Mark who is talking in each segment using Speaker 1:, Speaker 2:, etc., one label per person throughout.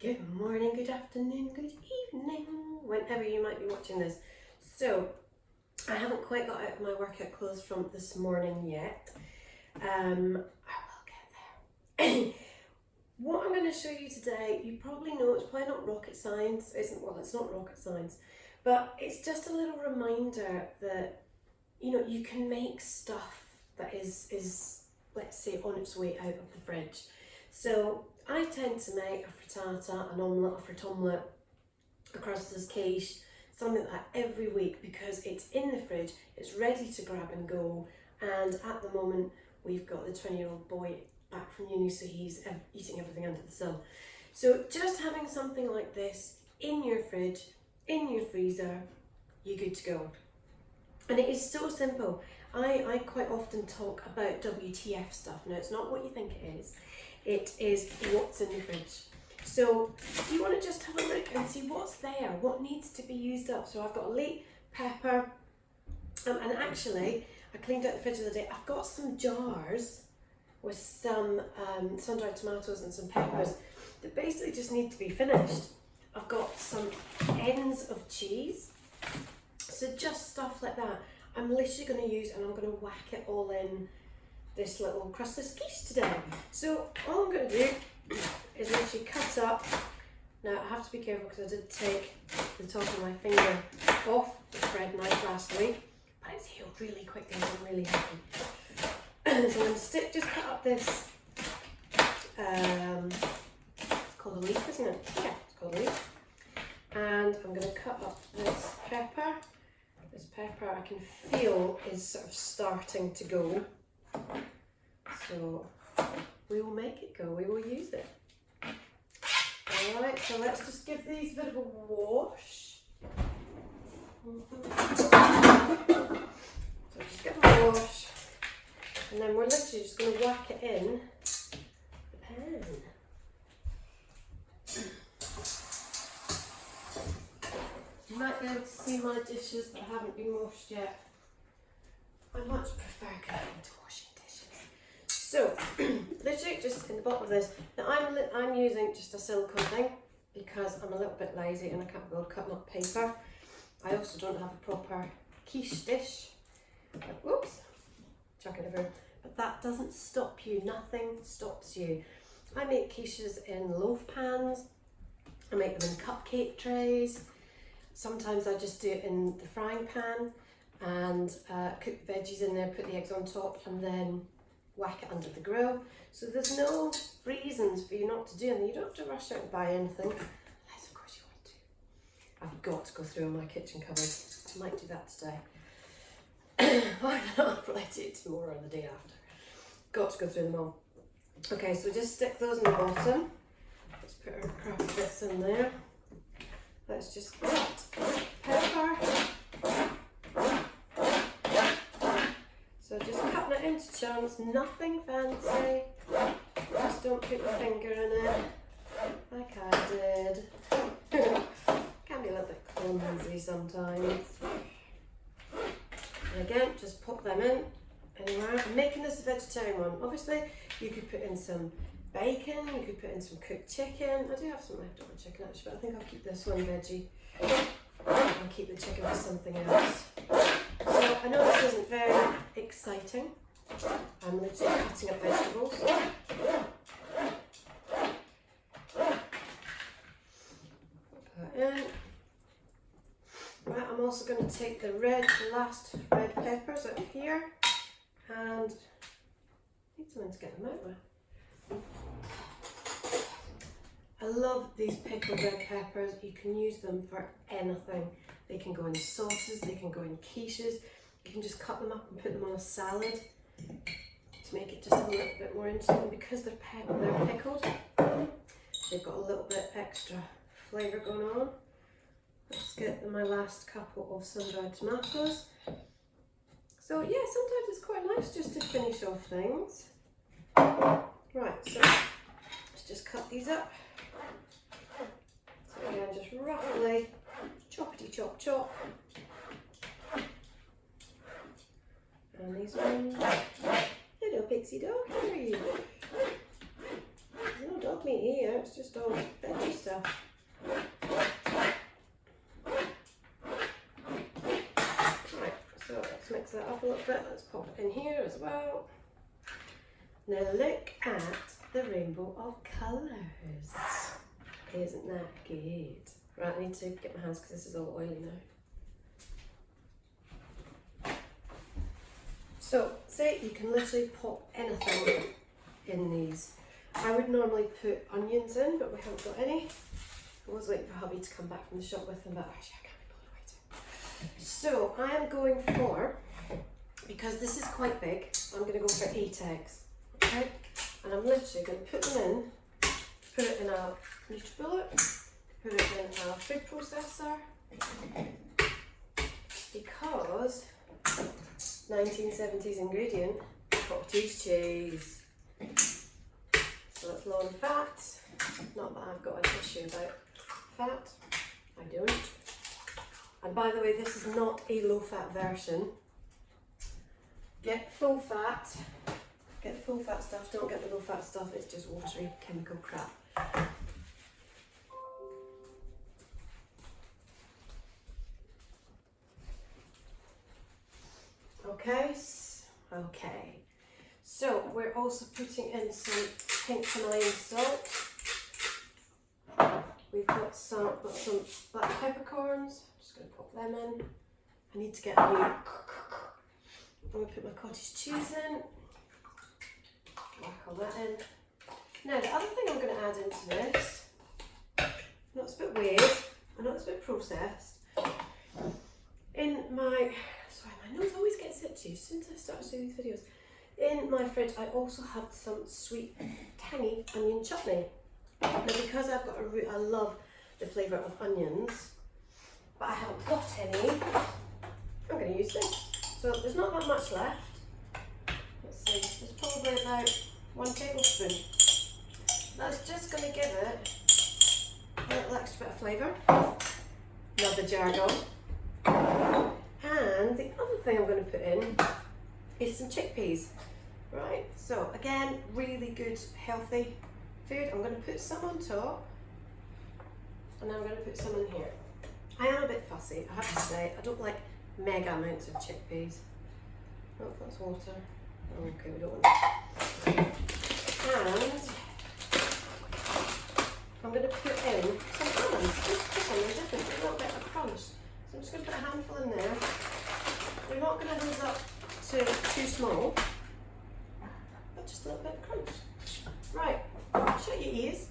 Speaker 1: Good morning, good afternoon, good evening, whenever you might be watching this. So, I haven't quite got out of my workout clothes from this morning yet. I will get there. What I'm going to show you today, you probably know it's probably not rocket science. It's not rocket science, but it's just a little reminder that, you know, you can make stuff that is let's say on its way out of the fridge. So I tend to make a frittata, an omelette, a frit omelette, a Crustless quiche, something like that every week because it's in the fridge, it's ready to grab and go, and at the moment we've got the 20-year-old boy back from uni, so he's eating everything under the sun. So just having something like this in your fridge, in your freezer, you're good to go. And it is so simple. I quite often talk about WTF stuff. Now, it's not what you think it is. It is what's in the fridge. So you want to just have a look and see what's there, what needs to be used up. So I've got a leek, pepper, and actually I cleaned out the fridge the other day. I've got some jars with some sun-dried tomatoes and some peppers that basically just need to be finished. I've got some ends of cheese. So just stuff like that. I'm literally going to use, and I'm going to whack it all in this little Crustless quiche today. So all I'm going to do is literally cut up. Now I have to be careful because I did take the top of my finger off the bread knife last week, but it's healed really quickly and I'm really happy. So I'm going to just cut up this, it's called a leaf, isn't it? Yeah, it's called a leaf. And I'm going to cut up this pepper. This pepper I can feel is sort of starting to go. So we will make it go, we will use it. Alright, so let's just give these a bit of a wash. So just give them a wash. And then we're literally just going to whack it in the pan. You might be able to see my dishes that haven't been washed yet. I much prefer going to washing dishes. So, literally just in the bottom of this. Now I'm using just a silicone thing because I'm a little bit lazy and I can't bother cutting up paper. I also don't have a proper quiche dish. Whoops, chuck it over. But that doesn't stop you. Nothing stops you. I make quiches in loaf pans. I make them in cupcake trays. Sometimes I just do it in the frying pan and cook veggies in there, put the eggs on top and then whack it under the grill. So there's no reasons for you not to do anything. You don't have to rush out and buy anything, unless of course you want to. I've got to go through all my kitchen cupboards. I might do that today. I'll probably do it tomorrow or the day after. Got to go through them all. Okay, so just stick those in the bottom. Let's put our crappy bits in there. Let's just cut pepper. So just cutting it into chunks, nothing fancy. Just don't put your finger in it like I did. Can be a little bit clumsy sometimes. And again, just pop them in anywhere. I'm making this a vegetarian one. Obviously, you could put in some bacon, you could put in some cooked chicken. I do have some leftover chicken actually, but I think I'll keep this one veggie. I'll keep the chicken for something else. So I know this isn't very exciting. I'm literally cutting up vegetables. Put that in. Right, I'm also going to take the last red peppers out of here and I need something to get them out with. I love these pickled red peppers. You can use them for anything. They can go in sauces, they can go in quiches. You can just cut them up and put them on a salad to make it just a little bit more interesting. Because they're pickled, they've got a little bit extra flavour going on. Let's get my last couple of sun-dried tomatoes. So yeah, sometimes it's quite nice just to finish off things. Right, so let's just cut these up. So again, just roughly choppity chop chop. And these ones, hello pixie dog, how are you? There's no dog meat here, it's just all veggie stuff. Right, so let's mix that up a little bit. Let's pop it in here as well. Now look at the rainbow of colours. Isn't that good? Right, I need to get my hands because this is all oily now. So, say you can literally pop anything in these. I would normally put onions in, but we haven't got any. I was waiting for hubby to come back from the shop with them, but actually I can't be bothered waiting. So, I am going for, because this is quite big, I'm going to go for 8 eggs. Okay? And I'm literally going to put them in, put it in a NutriBullet, put it in a food processor, because 1970s ingredient, cottage cheese. So it's low in fat. Not that I've got an issue about fat, I don't. And by the way, this is not a low fat version. Get full fat. Get the full fat stuff, don't get the low fat stuff, it's just watery chemical crap. Okay. So we're also putting in some pink Himalayan salt. We've got some black peppercorns. I'm just going to pop them in. I need to get a new. I'm going to put my cottage cheese in. Whack all that in. Now the other thing I'm going to add into this, I know it's a bit weird, I know it's a bit processed. In my, sorry, my nose always gets itchy as soon as I start doing these videos. In my fridge I also have some sweet tangy onion chutney. Now because I've got a root, I love the flavour of onions, but I haven't got any, I'm going to use this. So there's not that much left. Let's see, there's probably about 1 tablespoon. That's just going to give it a little extra bit of flavour. Not the jargon. And the other thing I'm going to put in is some chickpeas. Right, so again, really good healthy food. I'm going to put some on top and I'm going to put some in here. I am a bit fussy, I have to say. I don't like mega amounts of chickpeas. Oh, that's water. Okay, we don't want that. And I'm going to put in some almonds. Just put them, they're different, a little bit of crunch. So I'm just going to put a handful in there. We're not going to hold up to too small, but just a little bit of crunch. Right, shut your ears.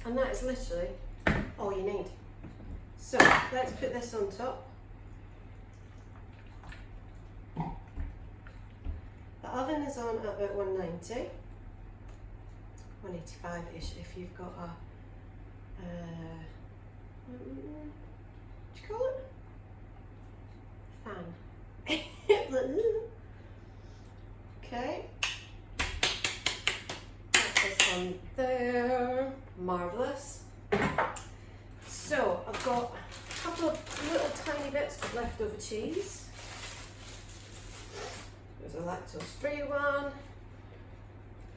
Speaker 1: And that is literally all you need. So let's put this on top. The oven is on at about 190, 185-ish if you've got a, what do you call it? Fan. Okay. That is on there. Marvellous. So I've got a couple of little tiny bits of leftover cheese. There's a lactose-free one.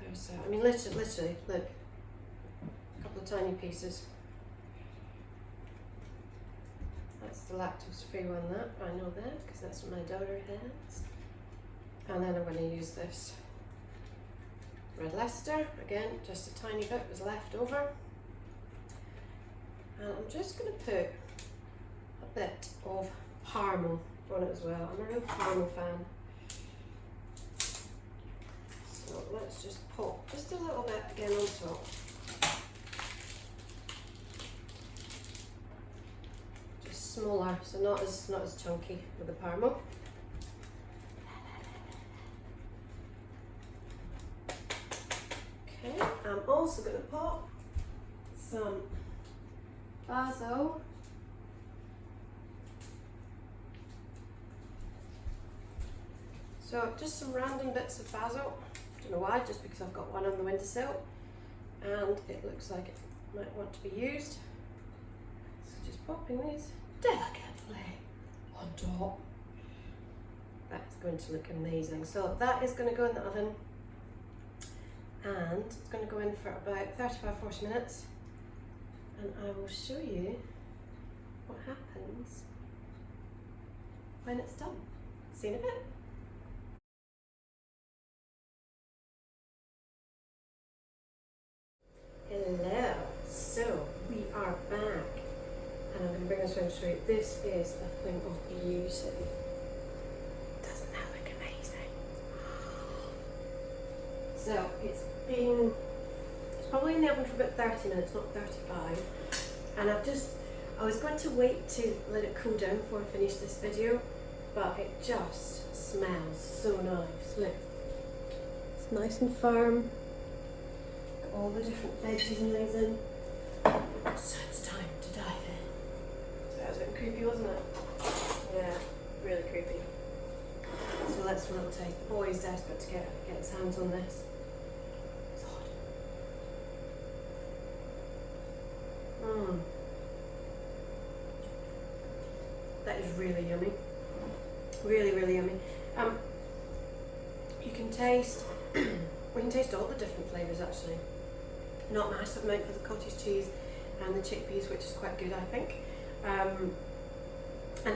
Speaker 1: There's I mean literally, look. A couple of tiny pieces. That's the lactose-free one, that. I know that, because that's what my daughter has. And then I'm going to use this red Leicester. Again, just a tiny bit was left over. And I'm just going to put a bit of caramel on it as well. I'm a real caramel fan. So let's just pop just a little bit again on top. Just smaller, so not as chunky with the caramel. Okay, I'm also going to pop some basil. So just some random bits of basil. Don't know why, just because I've got one on the windowsill and it looks like it might want to be used. So just popping these delicately on top. That's going to look amazing. So that is going to go in the oven and it's going to go in for about 35-40 minutes, and I will show you what happens when it's done. See you in a bit. Hello, so we are back, and I'm going to bring this around to show you. This is a thing of beauty. Doesn't that look amazing? So it's probably in the oven for about 30 minutes, not 35, and I was going to wait to let it cool down before I finish this video, but it just smells so nice. Look, it's nice and firm. All the different veggies and things in. So it's time to dive in. So that was a bit creepy, wasn't it? Yeah, really creepy. So let's have a little taste. The boy is desperate to get his hands on this. It's hot. That is really yummy. Really, really yummy. You can taste, we can taste all the different flavours actually. Not a massive amount for the cottage cheese and the chickpeas, which is quite good, I think. And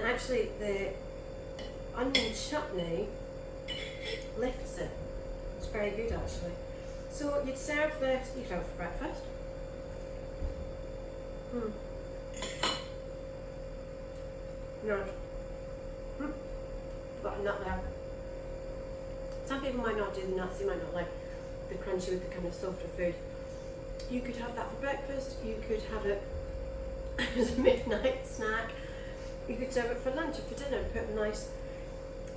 Speaker 1: actually the onion chutney lifts it. It's very good actually. So you'd serve this, you could have it for breakfast. Nice. Got a nut there. Some people might not do the nuts, they might not like the crunchy with the kind of softer food. You could have that for breakfast, you could have it as a midnight snack, you could serve it for lunch or for dinner, put a nice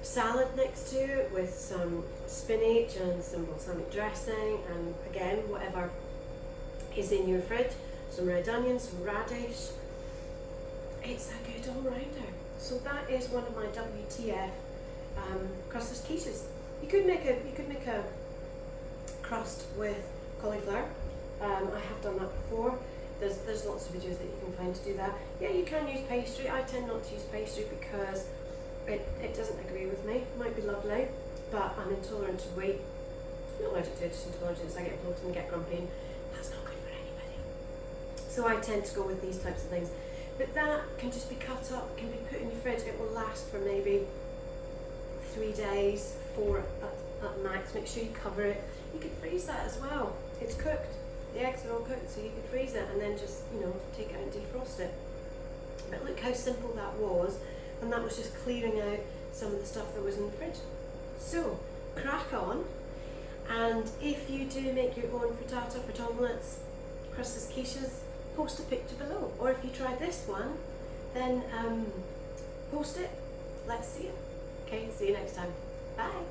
Speaker 1: salad next to it with some spinach and some balsamic dressing, and again, whatever is in your fridge, some red onions, some radish. It's a good all-rounder. So that is one of my WTF crustless quiches. You could make a crust with cauliflower. I have done that before. There's lots of videos that you can find to do that. Yeah, you can use pastry. I tend not to use pastry because it doesn't agree with me. It might be lovely, but I'm intolerant to wheat. Not allergic to it, just intolerant to it. So I get bloated and get grumpy, and that's not good for anybody. So I tend to go with these types of things. But that can just be cut up, can be put in your fridge. It will last for maybe 3 days, 4 at max. Make sure you cover it. You could freeze that as well. It's cooked. The eggs are all cooked, so you could freeze it and then just, take it out and defrost it. But look how simple that was, and that was just clearing out some of the stuff that was in the fridge. So, crack on, and if you do make your own frittata, fritomelettes, crustless quiches, post a picture below. Or if you try this one, then post it. Let's see it. Okay, see you next time. Bye.